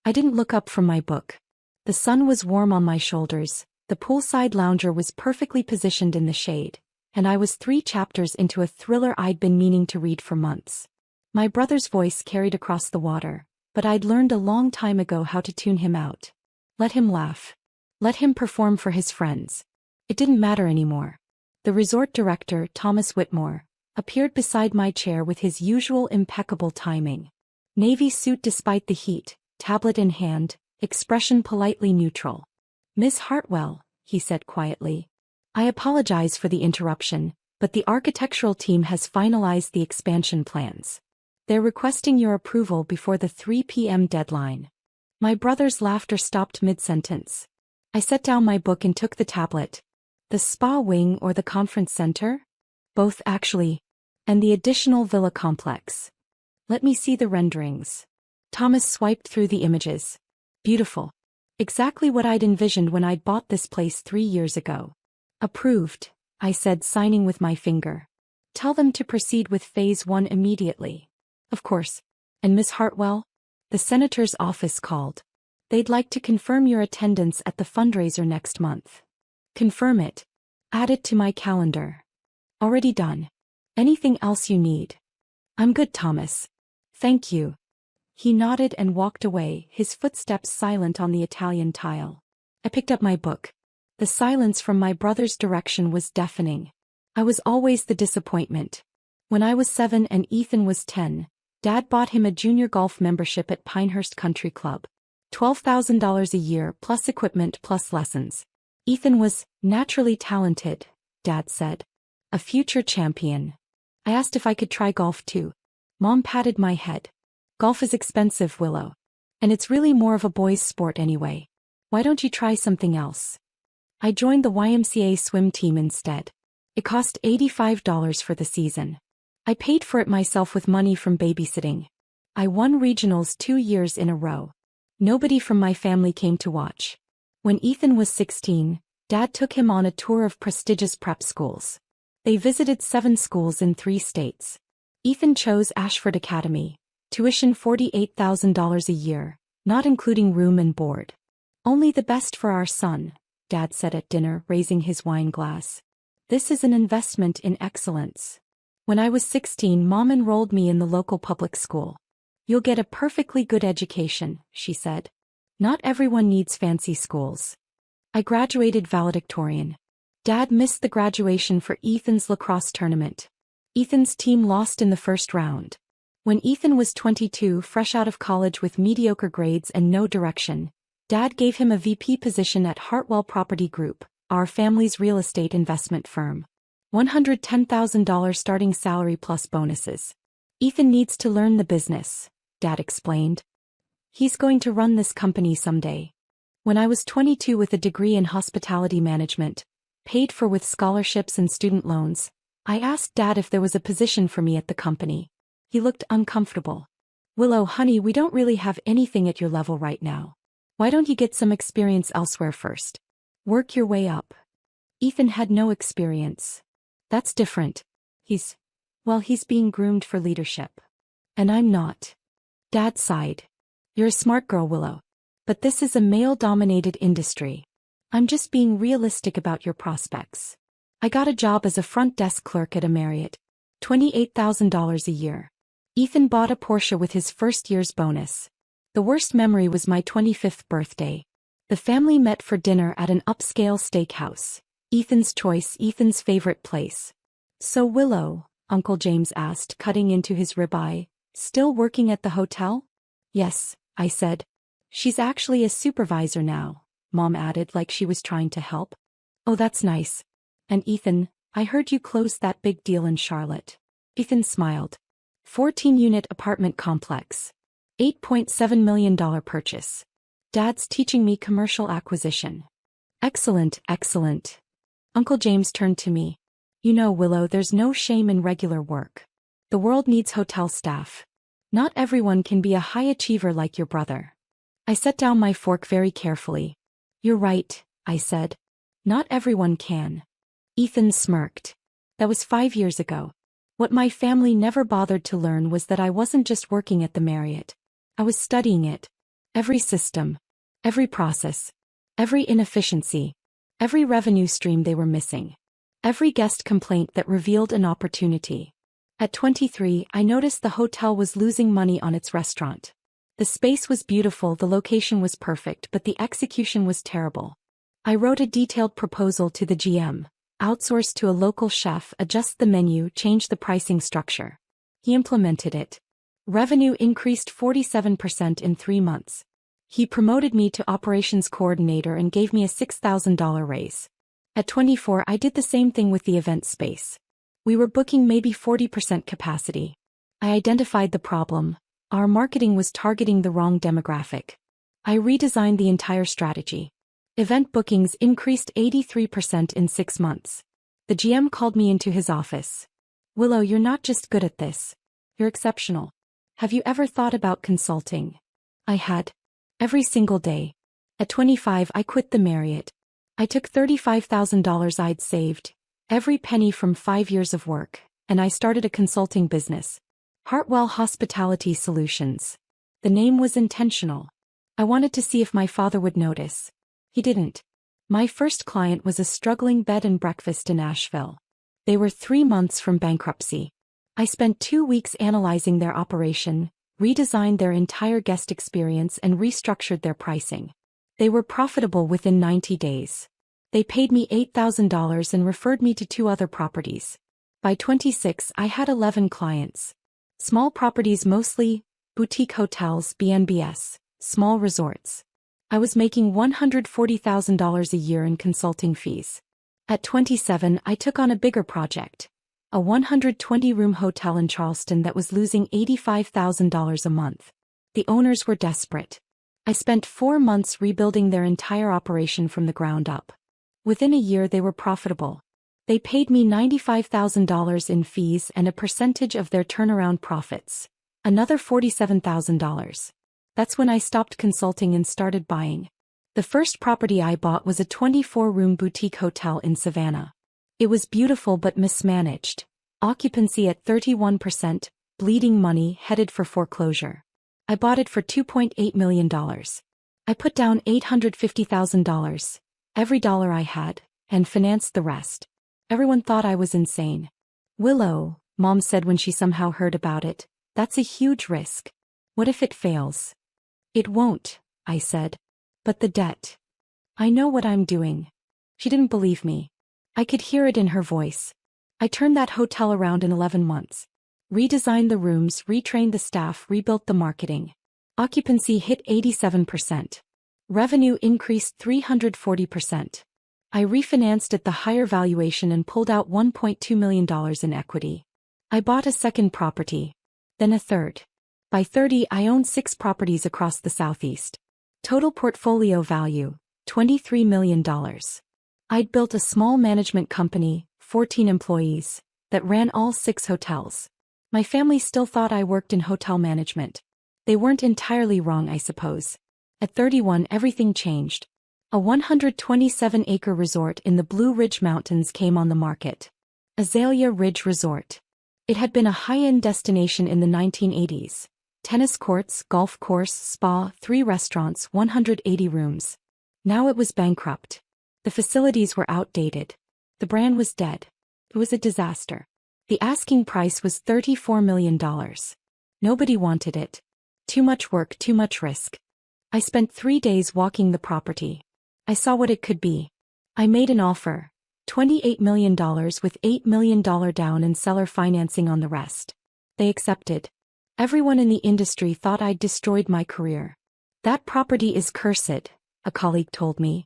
I didn't look up from my book. The sun was warm on my shoulders, the poolside lounger was perfectly positioned in the shade, and I was 3 chapters into a thriller I'd been meaning to read for months. My brother's voice carried across the water, but I'd learned a long time ago how to tune him out. Let him laugh. Let him perform for his friends. It didn't matter anymore. The resort director, Thomas Whitmore, appeared beside my chair with his usual impeccable timing. Navy suit despite the heat, tablet in hand, expression politely neutral. "Miss Hartwell," he said quietly. "I apologize for the interruption, but the architectural team has finalized the expansion plans. They're requesting your approval before the 3 p.m. deadline." My brother's laughter stopped mid-sentence. I set down my book and took the tablet. "The spa wing or the conference center?" "Both actually. And the additional villa complex." "Let me see the renderings." Thomas swiped through the images. "Beautiful. Exactly what I'd envisioned when I'd bought this place 3 years ago." "Approved," I said, signing with my finger. "Tell them to proceed with Phase 1 immediately." "Of course. And Miss Hartwell?" "The senator's office called. They'd like to confirm your attendance at the fundraiser next month." "Confirm it. Add it to my calendar." "Already done. Anything else you need?" "I'm good, Thomas. Thank you." He nodded and walked away, his footsteps silent on the Italian tile. I picked up my book. The silence from my brother's direction was deafening. I was always the disappointment. When I was 7 and Ethan was 10, Dad bought him a junior golf membership at Pinehurst Country Club. $12,000 a year plus equipment plus lessons. Ethan was naturally talented, Dad said. A future champion. I asked if I could try golf too. Mom patted my head. "Golf is expensive, Willow. And it's really more of a boy's sport anyway. Why don't you try something else?" I joined the YMCA swim team instead. It cost $85 for the season. I paid for it myself with money from babysitting. I won regionals 2 years in a row. Nobody from my family came to watch. When Ethan was 16, Dad took him on a tour of prestigious prep schools. They visited 7 schools in 3 states. Ethan chose Ashford Academy. Tuition $48,000 a year, not including room and board. "Only the best for our son," Dad said at dinner, raising his wine glass. "This is an investment in excellence." When I was 16, Mom enrolled me in the local public school. "You'll get a perfectly good education," she said. "Not everyone needs fancy schools." I graduated valedictorian. Dad missed the graduation for Ethan's lacrosse tournament. Ethan's team lost in the first round. When Ethan was 22, fresh out of college with mediocre grades and no direction, Dad gave him a VP position at Hartwell Property Group, our family's real estate investment firm. $110,000 starting salary plus bonuses. "Ethan needs to learn the business," Dad explained. "He's going to run this company someday." When I was 22 with a degree in hospitality management, paid for with scholarships and student loans, I asked Dad if there was a position for me at the company. He looked uncomfortable. "Willow, honey, we don't really have anything at your level right now. Why don't you get some experience elsewhere first? Work your way up." Ethan had no experience. "That's different. He's being groomed for leadership. And I'm not." Dad sighed. "You're a smart girl, Willow. But this is a male-dominated industry. I'm just being realistic about your prospects." I got a job as a front desk clerk at a Marriott. $28,000 a year. Ethan bought a Porsche with his first year's bonus. The worst memory was my 25th birthday. The family met for dinner at an upscale steakhouse. Ethan's choice, Ethan's favorite place. "So Willow," Uncle James asked, cutting into his ribeye, "still working at the hotel?" "Yes," I said. "She's actually a supervisor now," Mom added like she was trying to help. "Oh, that's nice. And Ethan, I heard you closed that big deal in Charlotte." Ethan smiled. 14-unit apartment complex. $8.7 million purchase. Dad's teaching me commercial acquisition. "Excellent, excellent." Uncle James turned to me. "You know, Willow, there's no shame in regular work. The world needs hotel staff. Not everyone can be a high achiever like your brother." I set down my fork very carefully. "You're right," I said. "Not everyone can." Ethan smirked. That was 5 years ago. What my family never bothered to learn was that I wasn't just working at the Marriott. I was studying it. Every system. Every process. Every inefficiency. Every revenue stream they were missing. Every guest complaint that revealed an opportunity. At 23, I noticed the hotel was losing money on its restaurant. The space was beautiful, the location was perfect, but the execution was terrible. I wrote a detailed proposal to the GM, outsourced to a local chef, adjust the menu, change the pricing structure. He implemented it. Revenue increased 47% in 3 months. He promoted me to operations coordinator and gave me a $6,000 raise. At 24, I did the same thing with the event space. We were booking maybe 40% capacity. I identified the problem. Our marketing was targeting the wrong demographic. I redesigned the entire strategy. Event bookings increased 83% in 6 months. The GM called me into his office. "Willow, you're not just good at this. You're exceptional. Have you ever thought about consulting?" I had. Every single day. At 25, I quit the Marriott. I took $35,000 I'd saved, every penny from 5 years of work, and I started a consulting business. Hartwell Hospitality Solutions. The name was intentional. I wanted to see if my father would notice. He didn't. My first client was a struggling bed and breakfast in Asheville. They were 3 months from bankruptcy. I spent 2 weeks analyzing their operation, redesigned their entire guest experience, and restructured their pricing. They were profitable within 90 days. They paid me $8,000 and referred me to 2 other properties. By 26, I had 11 clients. Small properties mostly, boutique hotels, B&Bs, small resorts. I was making $140,000 a year in consulting fees. At 27, I took on a bigger project. A 120-room hotel in Charleston that was losing $85,000 a month. The owners were desperate. I spent 4 months rebuilding their entire operation from the ground up. Within a year they were profitable. They paid me $95,000 in fees and a percentage of their turnaround profits. Another $47,000. That's when I stopped consulting and started buying. The first property I bought was a 24-room boutique hotel in Savannah. It was beautiful but mismanaged. Occupancy at 31%, bleeding money, headed for foreclosure. I bought it for $2.8 million. I put down $850,000, every dollar I had, and financed the rest. Everyone thought I was insane. "Willow," Mom said when she somehow heard about it, "that's a huge risk. What if it fails?" "It won't," I said. "But the debt. I know what I'm doing." She didn't believe me. I could hear it in her voice. I turned that hotel around in 11 months. Redesigned the rooms, retrained the staff, rebuilt the marketing. Occupancy hit 87%. Revenue increased 340%. I refinanced at the higher valuation and pulled out $1.2 million in equity. I bought a second property. Then a third. By 30, I owned 6 properties across the Southeast. Total portfolio value, $23 million. I'd built a small management company, 14 employees, that ran all 6 hotels. My family still thought I worked in hotel management. They weren't entirely wrong, I suppose. At 31, everything changed. A 127-acre resort in the Blue Ridge Mountains came on the market. Azalea Ridge Resort. It had been a high-end destination in the 1980s. Tennis courts, golf course, spa, 3 restaurants, 180 rooms. Now it was bankrupt. The facilities were outdated. The brand was dead. It was a disaster. The asking price was $34 million. Nobody wanted it. Too much work, too much risk. I spent 3 days walking the property. I saw what it could be. I made an offer. $28 million with $8 million down and seller financing on the rest. They accepted. Everyone in the industry thought I'd destroyed my career. "That property is cursed," a colleague told me.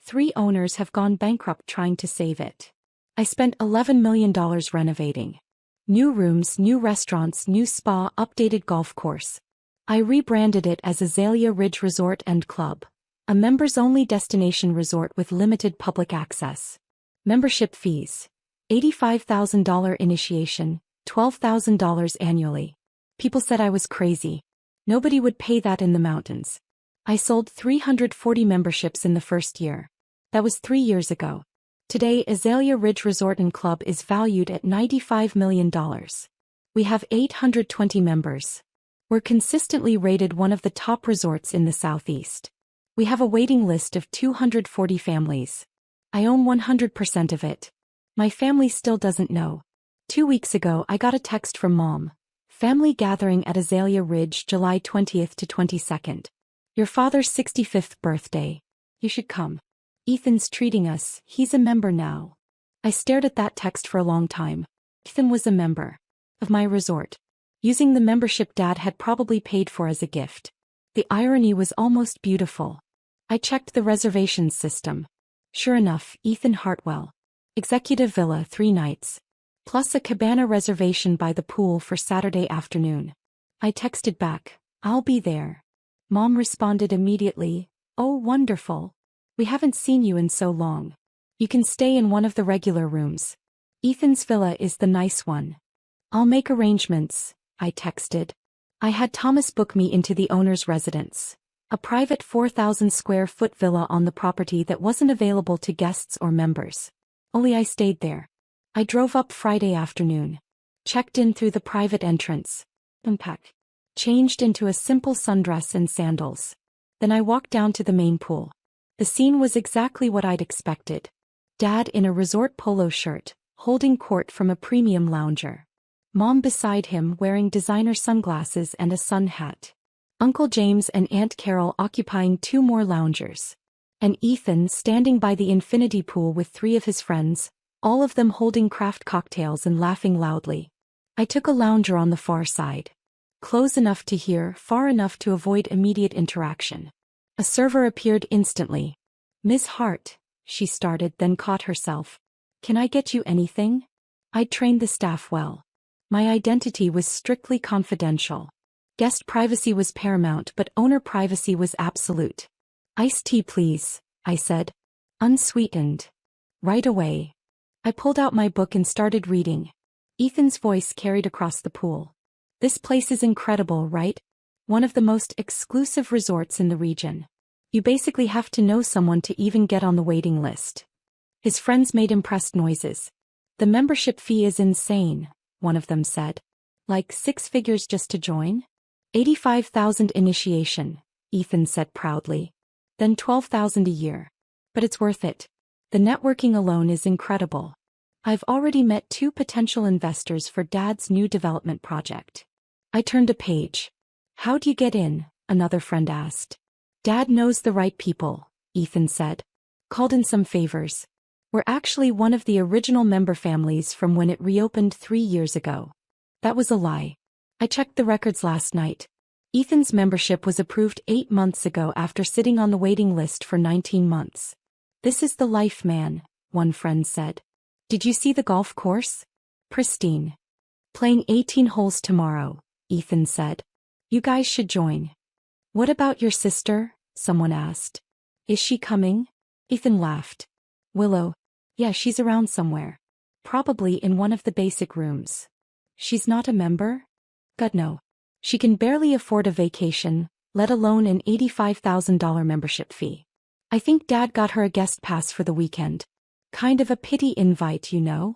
3 owners have gone bankrupt trying to save it. I spent $11 million renovating. New rooms, new restaurants, new spa, updated golf course. I rebranded it as Azalea Ridge Resort and Club, a members-only destination resort with limited public access. Membership fees. $85,000 initiation, $12,000 annually. People said I was crazy. Nobody would pay that in the mountains. I sold 340 memberships in the first year. That was 3 years ago. Today, Azalea Ridge Resort and Club is valued at $95 million. We have 820 members. We're consistently rated one of the top resorts in the Southeast. We have a waiting list of 240 families. I own 100% of it. My family still doesn't know. 2 weeks ago I got a text from Mom. Family gathering at Azalea Ridge July 20th to 22nd. Your father's 65th birthday. You should come. Ethan's treating us, he's a member now. I stared at that text for a long time. Ethan was a member of my resort, using the membership Dad had probably paid for as a gift. The irony was almost beautiful. I checked the reservations system. Sure enough, Ethan Hartwell. Executive villa 3 nights. Plus a cabana reservation by the pool for Saturday afternoon. I texted back, I'll be there. Mom responded immediately, oh wonderful. We haven't seen you in so long. You can stay in one of the regular rooms. Ethan's villa is the nice one. I'll make arrangements, I texted. I had Thomas book me into the owner's residence. A private 4,000 square foot villa on the property that wasn't available to guests or members. Only I stayed there. I drove up Friday afternoon. Checked in through the private entrance. Unpacked. Changed into a simple sundress and sandals. Then I walked down to the main pool. The scene was exactly what I'd expected. Dad in a resort polo shirt, holding court from a premium lounger. Mom beside him wearing designer sunglasses and a sun hat. Uncle James and Aunt Carol occupying 2 more loungers. And Ethan standing by the infinity pool with 3 of his friends, all of them holding craft cocktails and laughing loudly. I took a lounger on the far side. Close enough to hear, far enough to avoid immediate interaction. A server appeared instantly. Ms. Hart, she started, then caught herself. Can I get you anything? I'd trained the staff well. My identity was strictly confidential. Guest privacy was paramount, but owner privacy was absolute. Iced tea please, I said. Unsweetened. Right away. I pulled out my book and started reading. Ethan's voice carried across the pool. This place is incredible, right? One of the most exclusive resorts in the region. You basically have to know someone to even get on the waiting list. His friends made impressed noises. The membership fee is insane, one of them said. Like 6 figures just to join? 85,000 initiation, Ethan said proudly. Then 12,000 a year. But it's worth it. The networking alone is incredible. I've already met 2 potential investors for Dad's new development project. I turned a page. How'd you get in? Another friend asked. Dad knows the right people, Ethan said. Called in some favors. We're actually one of the original member families from when it reopened 3 years ago. That was a lie. I checked the records last night. Ethan's membership was approved 8 months ago after sitting on the waiting list for 19 months. This is the life, man, one friend said. Did you see the golf course? Pristine. Playing 18 holes tomorrow, Ethan said. You guys should join. What about your sister? Someone asked. Is she coming? Ethan laughed. Willow. Yeah, she's around somewhere. Probably in one of the basic rooms. She's not a member? God no. She can barely afford a vacation, let alone an $85,000 membership fee. I think Dad got her a guest pass for the weekend. Kind of a pity invite, you know?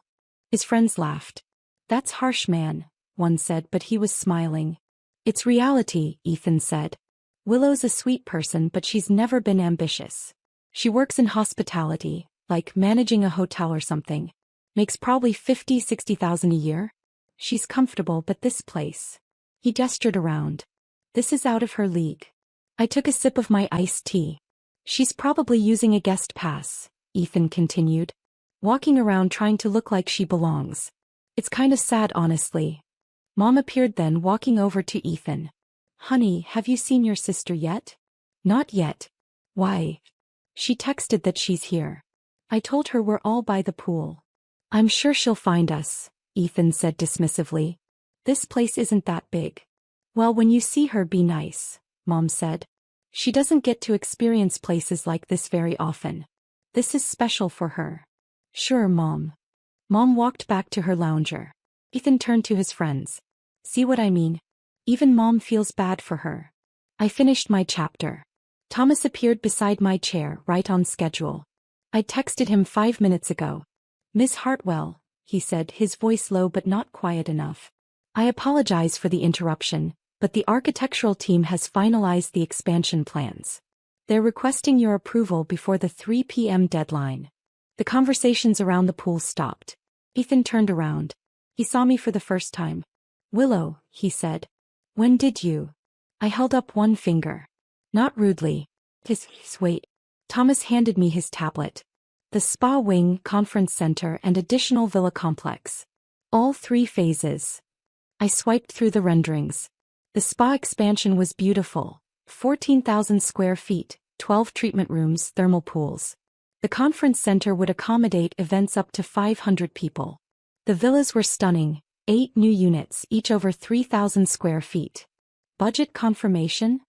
His friends laughed. That's harsh, man, one said, but he was smiling. It's reality, Ethan said. Willow's a sweet person, but she's never been ambitious. She works in hospitality, like managing a hotel or something. Makes probably $50,000-$60,000 a year. She's comfortable, but this place. He gestured around. This is out of her league. I took a sip of my iced tea. She's probably using a guest pass, Ethan continued. Walking around trying to look like she belongs. It's kind of sad, honestly. Mom appeared then, walking over to Ethan. Honey, have you seen your sister yet? Not yet. Why? She texted that she's here. I told her we're all by the pool. I'm sure she'll find us, Ethan said dismissively. This place isn't that big. Well, when you see her, be nice, Mom said. She doesn't get to experience places like this very often. This is special for her. Sure, Mom. Mom walked back to her lounger. Ethan turned to his friends. See what I mean? Even Mom feels bad for her. I finished my chapter. Thomas appeared beside my chair, right on schedule. I texted him 5 minutes ago. Miss Hartwell, he said, his voice low but not quiet enough. I apologize for the interruption. but the architectural team has finalized the expansion plans. They're requesting your approval before the 3 p.m. deadline. The conversations around the pool stopped. Ethan turned around. He saw me for the first time. "Willow," he said. "When did you?" I held up one finger. Not rudely. Wait. Thomas handed me his tablet. The spa wing, conference center, and additional villa complex. All 3 phases. I swiped through the renderings. The spa expansion was beautiful. 14,000 square feet, 12 treatment rooms, thermal pools. The conference center would accommodate events up to 500 people. The villas were stunning, 8 new units, each over 3,000 square feet. Budget confirmation?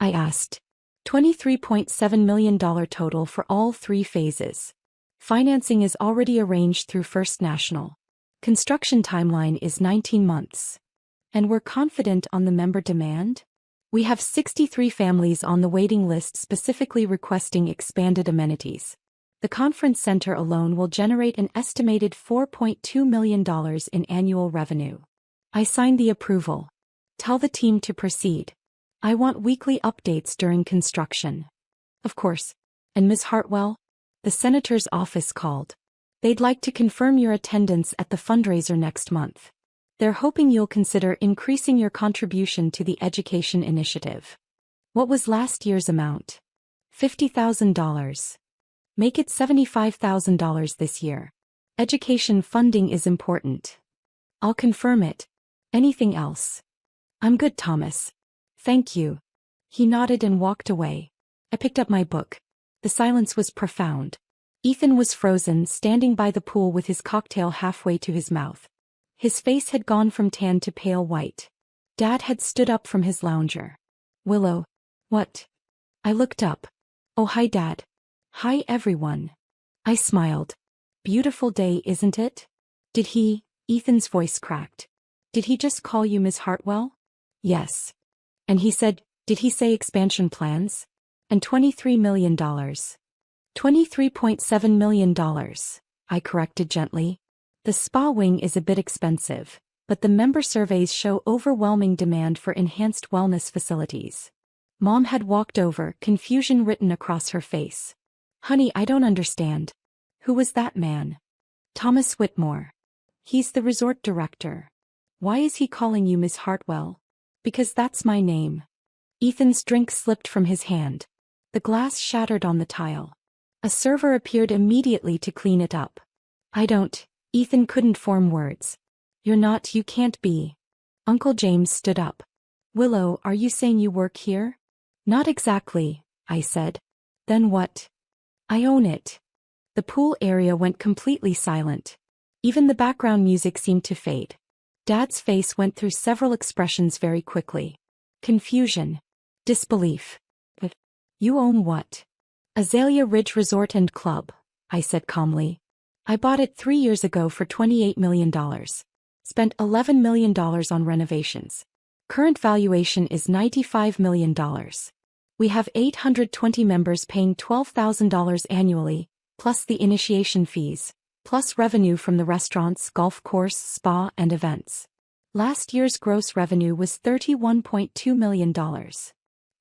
I asked. $23.7 million total for all 3 phases. Financing is already arranged through First National. Construction timeline is 19 months. And we're confident on the member demand? We have 63 families on the waiting list specifically requesting expanded amenities. The conference center alone will generate an estimated $4.2 million in annual revenue. I signed the approval. Tell the team to proceed. I want weekly updates during construction. Of course. And Ms. Hartwell? The senator's office called. They'd like to confirm your attendance at the fundraiser next month. They're hoping you'll consider increasing your contribution to the education initiative. What was last year's amount? $50,000. Make it $75,000 this year. Education funding is important. I'll confirm it. Anything else? I'm good, Thomas. Thank you. He nodded and walked away. I picked up my book. The silence was profound. Ethan was frozen, standing by the pool with his cocktail halfway to his mouth. His face had gone from tan to pale white. Dad had stood up from his lounger. "Willow." "What?" I looked up. "Oh, hi, Dad." "Hi, everyone." I smiled. "Beautiful day, isn't it?" "Did he?" Ethan's voice cracked. "Did he just call you Miss Hartwell?" "Yes." "And he said, did he say expansion plans?" "And $23 million. $23.7 million, I corrected gently. The spa wing is a bit expensive, but the member surveys show overwhelming demand for enhanced wellness facilities. Mom had walked over, confusion written across her face. "Honey, I don't understand." "Who was that man?" "Thomas Whitmore. He's the resort director." "Why is he calling you Miss Hartwell?" "Because that's my name." Ethan's drink slipped from his hand. The glass shattered on the tile. A server appeared immediately to clean it up. Ethan couldn't form words. You can't be." Uncle James stood up. "Willow, are you saying you work here?" "Not exactly," I said. "Then what?" "I own it." The pool area went completely silent. Even the background music seemed to fade. Dad's face went through several expressions very quickly. Confusion. Disbelief. "But you own what?" "Azalea Ridge Resort and Club," I said calmly. "I bought it 3 years ago for $28 million. Spent $11 million on renovations. Current valuation is $95 million. We have 820 members paying $12,000 annually, plus the initiation fees, plus revenue from the restaurants, golf course, spa, and events. Last year's gross revenue was $31.2 million.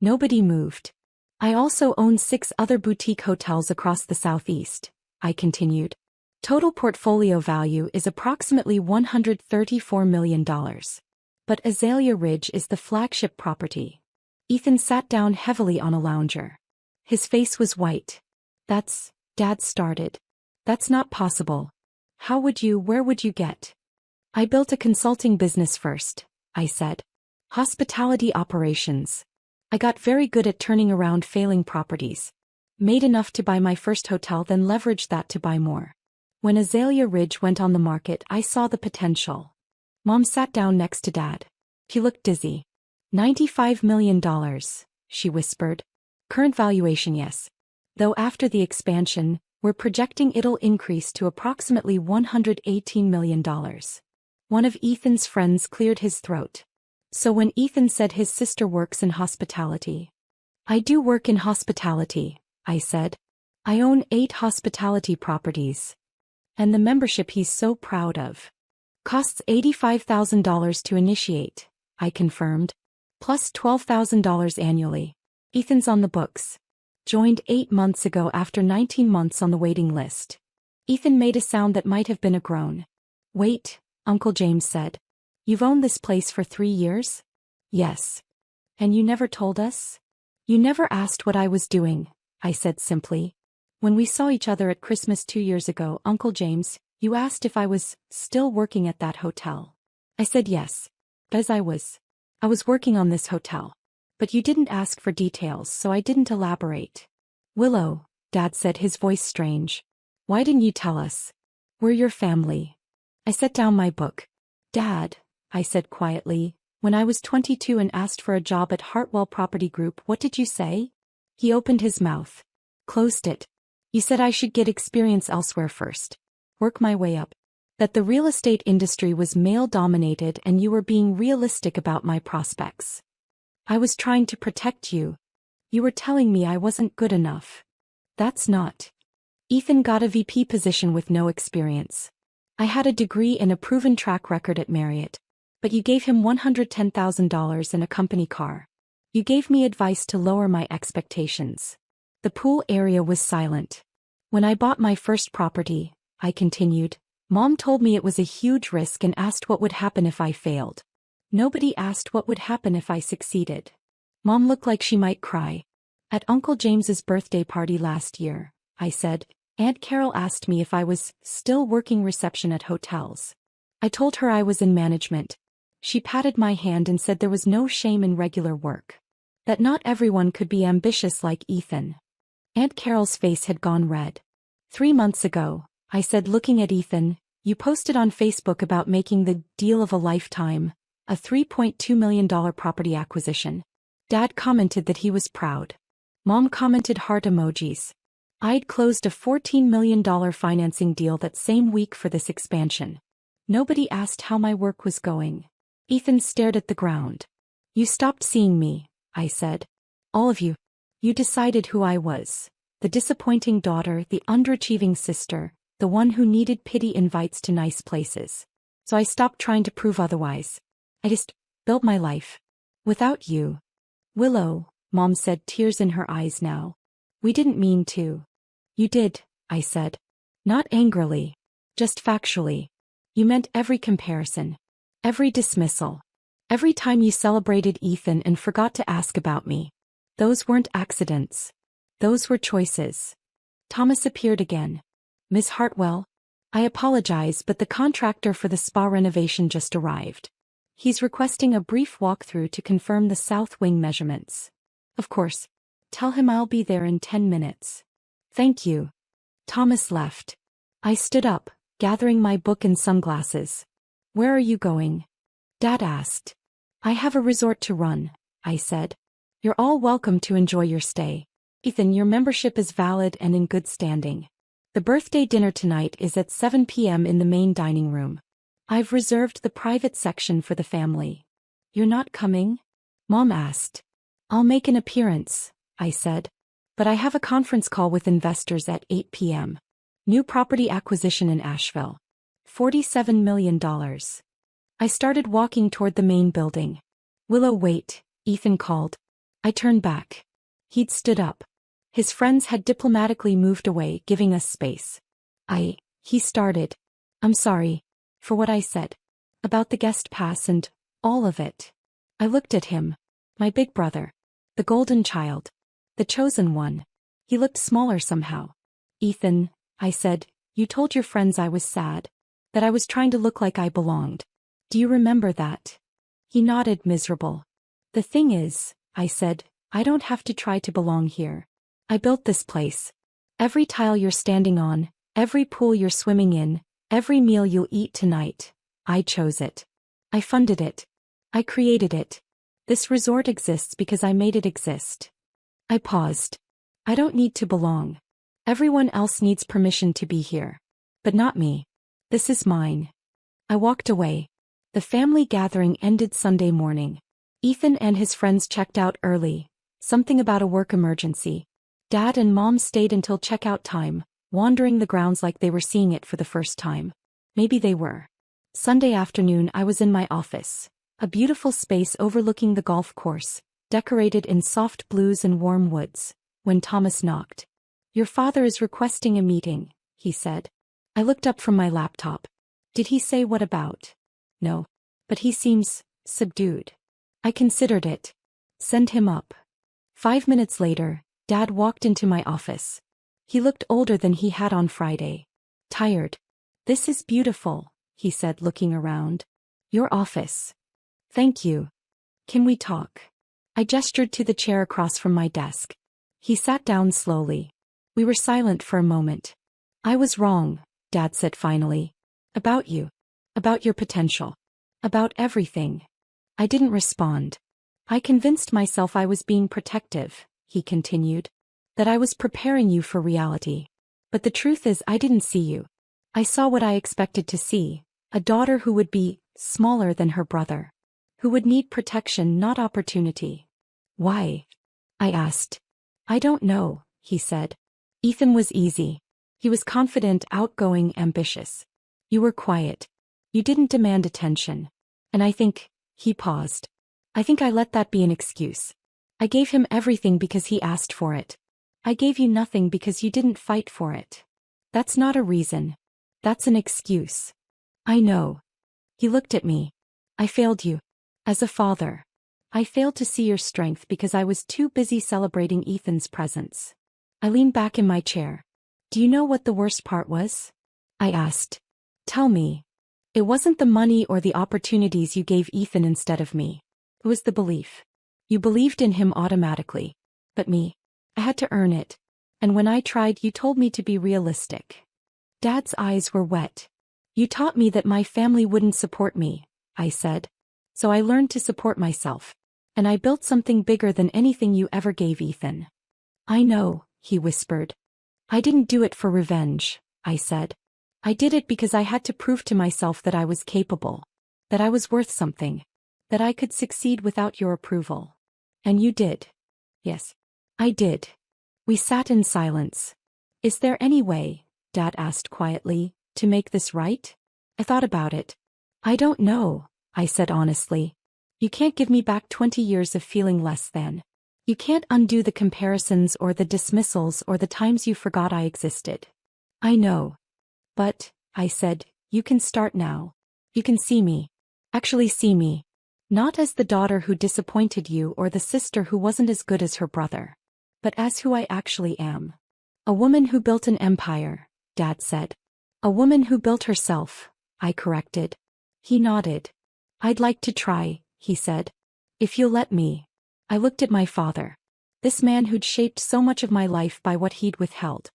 Nobody moved. I also own 6 other boutique hotels across the Southeast," I continued. Total portfolio value is approximately $134 million. But Azalea Ridge is the flagship property. Ethan sat down heavily on a lounger. His face was white. Dad started. "That's not possible. Where would you get?" "I built a consulting business first," I said. "Hospitality operations. I got very good at turning around failing properties. Made enough to buy my first hotel, then leveraged that to buy more. When Azalea Ridge went on the market, I saw the potential." Mom sat down next to Dad. He looked dizzy. $95 million, she whispered. "Current valuation, yes. Though after the expansion, we're projecting it'll increase to approximately $118 million. One of Ethan's friends cleared his throat. "So when Ethan said his sister works in hospitality." "I do work in hospitality," I said. "I own 8 hospitality properties. And the membership he's so proud of. Costs $85,000 to initiate," I confirmed. plus $12,000 annually. Ethan's on the books. Joined 8 months ago after 19 months on the waiting list. Ethan made a sound that might have been a groan. Wait, Uncle James said. You've owned this place for 3 years? Yes. And you never told us? You never asked what I was doing, I said simply. When we saw each other at Christmas 2 years ago, Uncle James, you asked if I was still working at that hotel. I said yes. As I was. I was working on this hotel. But you didn't ask for details, so I didn't elaborate. Willow, Dad said, his voice strange. Why didn't you tell us? We're your family. I set down my book. Dad, I said quietly, when I was 22 and asked for a job at Hartwell Property Group, what did you say? He opened his mouth. Closed it. You said I should get experience elsewhere first. Work my way up. That the real estate industry was male-dominated and you were being realistic about my prospects. I was trying to protect you. You were telling me I wasn't good enough. That's not. Ethan got a VP position with no experience. I had a degree and a proven track record at Marriott. But you gave him $110,000 and a company car. You gave me advice to lower my expectations. The pool area was silent. When I bought my first property, I continued, Mom told me it was a huge risk and asked what would happen if I failed. Nobody asked what would happen if I succeeded. Mom looked like she might cry. At Uncle James's birthday party last year, I said, Aunt Carol asked me if I was still working reception at hotels. I told her I was in management. She patted my hand and said there was no shame in regular work. That not everyone could be ambitious like Ethan. Aunt Carol's face had gone red. 3 months ago, I said, looking at Ethan, you posted on Facebook about making the deal of a lifetime, a $3.2 million property acquisition. Dad commented that he was proud. Mom commented heart emojis. I'd closed a $14 million financing deal that same week for this expansion. Nobody asked how my work was going. Ethan stared at the ground. You stopped seeing me, I said. All of you. You decided who I was. The disappointing daughter, the underachieving sister, the one who needed pity invites to nice places. So I stopped trying to prove otherwise. I just built my life. Without you. Willow, Mom said, tears in her eyes now. We didn't mean to. You did, I said. Not angrily. Just factually. You meant every comparison. Every dismissal. Every time you celebrated Ethan and forgot to ask about me. Those weren't accidents. Those were choices. Thomas appeared again. Miss Hartwell? I apologize, but the contractor for the spa renovation just arrived. He's requesting a brief walkthrough to confirm the south wing measurements. Of course. Tell him I'll be there in 10 minutes. Thank you. Thomas left. I stood up, gathering my book and sunglasses. Where are you going? Dad asked. I have a resort to run, I said. You're all welcome to enjoy your stay. Ethan, your membership is valid and in good standing. The birthday dinner tonight is at 7 p.m. in the main dining room. I've reserved the private section for the family. You're not coming? Mom asked. I'll make an appearance, I said. But I have a conference call with investors at 8 p.m. New property acquisition in Asheville. $47 million. I started walking toward the main building. Willow, wait, Ethan called. I turned back. He'd stood up. His friends had diplomatically moved away, giving us space. He started. I'm sorry. For what I said. About the guest pass and all of it. I looked at him. My big brother. The golden child. The chosen one. He looked smaller somehow. Ethan, I said, you told your friends I was sad. That I was trying to look like I belonged. Do you remember that? He nodded, miserable. The thing is, I said, I don't have to try to belong here. I built this place. Every tile you're standing on, every pool you're swimming in, every meal you'll eat tonight, I chose it. I funded it. I created it. This resort exists because I made it exist. I paused. I don't need to belong. Everyone else needs permission to be here. But not me. This is mine. I walked away. The family gathering ended Sunday morning. Ethan and his friends checked out early. Something about a work emergency. Dad and Mom stayed until checkout time, wandering the grounds like they were seeing it for the first time. Maybe they were. Sunday afternoon I was in my office. A beautiful space overlooking the golf course, decorated in soft blues and warm woods, when Thomas knocked. "Your father is requesting a meeting," he said. I looked up from my laptop. Did he say what about? No. But he seems subdued. I considered it. Send him up. 5 minutes later, Dad walked into my office. He looked older than he had on Friday. Tired. "This is beautiful," he said, looking around. "Your office." "Thank you. Can we talk?" I gestured to the chair across from my desk. He sat down slowly. We were silent for a moment. "I was wrong," Dad said finally. "About you. About your potential. About everything." I didn't respond. "I convinced myself I was being protective," he continued. "That I was preparing you for reality. But the truth is I didn't see you. I saw what I expected to see, a daughter who would be smaller than her brother. Who would need protection, not opportunity." "Why?" I asked. "I don't know," he said. "Ethan was easy. He was confident, outgoing, ambitious. You were quiet. You didn't demand attention. And I think," he paused. "I think I let that be an excuse. I gave him everything because he asked for it. I gave you nothing because you didn't fight for it. That's not a reason. That's an excuse." "I know." He looked at me. "I failed you. As a father. I failed to see your strength because I was too busy celebrating Ethan's presence." I leaned back in my chair. "Do you know what the worst part was?" I asked. "Tell me." "It wasn't the money or the opportunities you gave Ethan instead of me. It was the belief. You believed in him automatically. But me, I had to earn it. And when I tried, you told me to be realistic." Dad's eyes were wet. "You taught me that my family wouldn't support me," I said. "So I learned to support myself. And I built something bigger than anything you ever gave Ethan." "I know," he whispered. "I didn't do it for revenge," I said. "I did it because I had to prove to myself that I was capable. That I was worth something. That I could succeed without your approval. And you did." "Yes, I did." We sat in silence. "Is there any way," Dad asked quietly, "to make this right?" I thought about it. "I don't know," I said honestly. "You can't give me back 20 years of feeling less than. You can't undo the comparisons or the dismissals or the times you forgot I existed." "I know. But," I said, "you can start now. You can see me. Actually see me. Not as the daughter who disappointed you or the sister who wasn't as good as her brother. But as who I actually am. A woman who built an empire," Dad said. "A woman who built herself," I corrected. He nodded. "I'd like to try," he said. "If you'll let me." I looked at my father. This man who'd shaped so much of my life by what he'd withheld.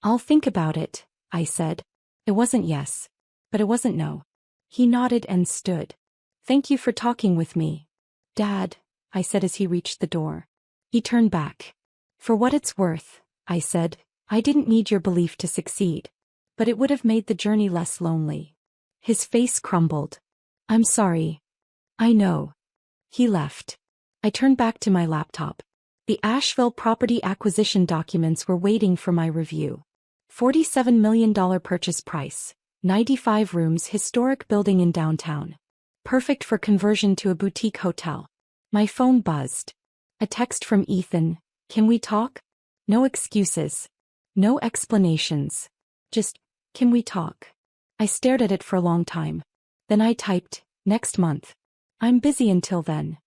"I'll think about it," I said. It wasn't yes. But it wasn't no. He nodded and stood. "Thank you for talking with me." "Dad," I said as he reached the door. He turned back. "For what it's worth," I said, "I didn't need your belief to succeed. But it would have made the journey less lonely." His face crumbled. "I'm sorry." "I know." He left. I turned back to my laptop. The Asheville property acquisition documents were waiting for my review. $47 million purchase price. 95 rooms, historic building in downtown. Perfect for conversion to a boutique hotel. My phone buzzed. A text from Ethan. "Can we talk?" No excuses. No explanations. Just, "Can we talk?" I stared at it for a long time. Then I typed, "Next month. I'm busy until then."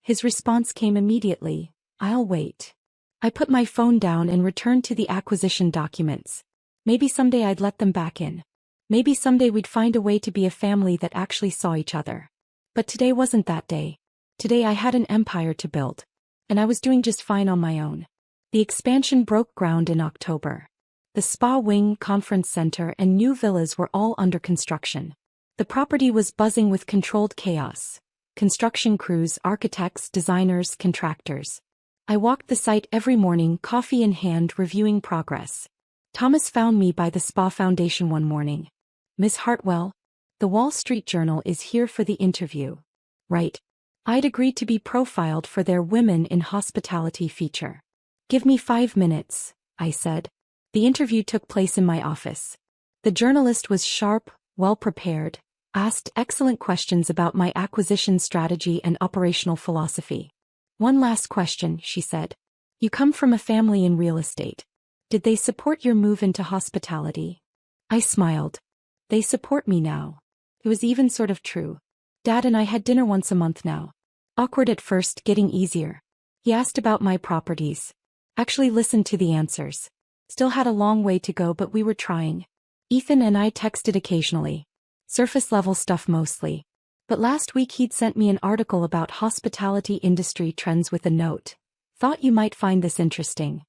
His response came immediately, "I'll wait." I put my phone down and returned to the acquisition documents. Maybe someday I'd let them back in. Maybe someday we'd find a way to be a family that actually saw each other. But today wasn't that day. Today I had an empire to build. And I was doing just fine on my own. The expansion broke ground in October. The spa wing, conference center, and new villas were all under construction. The property was buzzing with controlled chaos. Construction crews, architects, designers, contractors. I walked the site every morning, coffee in hand, reviewing progress. Thomas found me by the spa foundation one morning. "Miss Hartwell, the Wall Street Journal is here for the interview." Right. I'd agreed to be profiled for their Women in Hospitality feature. "Give me 5 minutes," I said. The interview took place in my office. The journalist was sharp, well-prepared, Asked excellent questions about my acquisition strategy and operational philosophy. One last question, she said. You come from a family in real estate. Did they support your move into hospitality? I smiled. They support me now. It was even sort of true. Dad and I had dinner once a month now. Awkward at first, getting easier. He asked about my properties. Actually listened to the answers. Still had a long way to go, but we were trying. Ethan and I texted occasionally. Surface level stuff mostly. But last week he'd sent me an article about hospitality industry trends with a note. Thought you might find this interesting.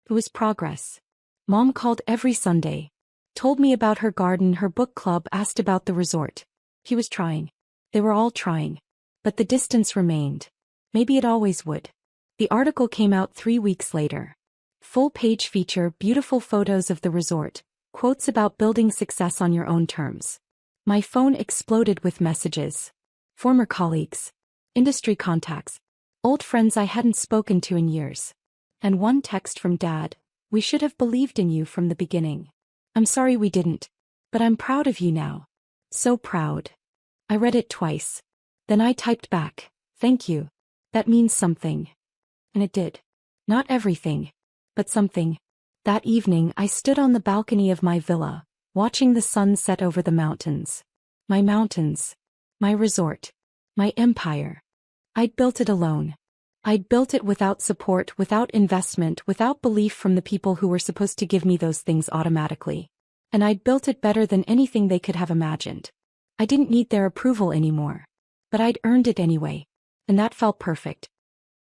It was progress. Mom called every Sunday. Told me about her garden, her book club, asked about the resort. He was trying. They were all trying. But the distance remained. Maybe it always would. The article came out 3 weeks later. Full-page feature, beautiful photos of the resort, quotes about building success on your own terms. My phone exploded with messages. Former colleagues. Industry contacts. Old friends I hadn't spoken to in years. And one text from Dad. We should have believed in you from the beginning. I'm sorry we didn't. But I'm proud of you now. So proud. I read it twice. Then I typed back, thank you. That means something. And it did. Not everything. But something. That evening I stood on the balcony of my villa, watching the sun set over the mountains. My mountains. My resort. My empire. I'd built it alone. I'd built it without support, without investment, without belief from the people who were supposed to give me those things automatically. And I'd built it better than anything they could have imagined. I didn't need their approval anymore. But I'd earned it anyway. And that felt perfect.